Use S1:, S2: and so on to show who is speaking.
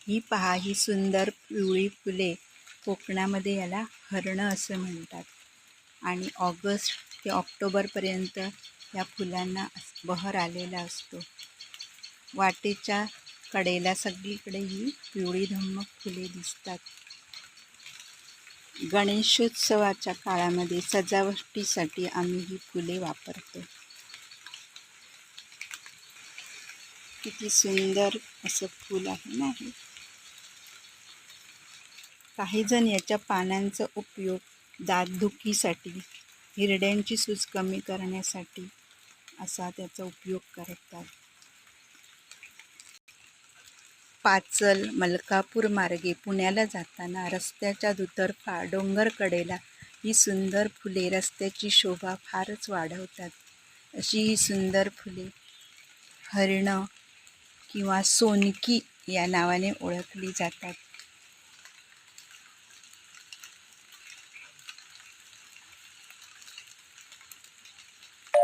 S1: ही पहा, ही सुंदर पिवळी फुले. कोकणामध्ये याला हरणं असं म्हणतात. आणि ऑगस्ट ते ऑक्टोबरपर्यंत या फुलांना बहर आलेला असतो. वाटेच्या कडेला सगळीकडे ही पिवळी धम्मक फुले दिसतात. गणेशोत्सवाच्या काळामध्ये सजावटीसाठी आम्ही ही फुले वापरतो. किती सुंदर असं फूल आहे ना हे. काही जण याच्या पानांचा उपयोग दातदुखीसाठी, हिरड्यांची सूज कमी करण्यासाठी असा त्याचा उपयोग करतात. पाचल मलकापूर मार्गे पुण्याला जाताना रस्त्याच्या दुतर्फा डोंगरकडेला ही सुंदर फुले रस्त्याची शोभा फारच वाढवतात. अशी ही सुंदर फुले हरणं किंवा सोनकी या नावाने ओळखली जातात.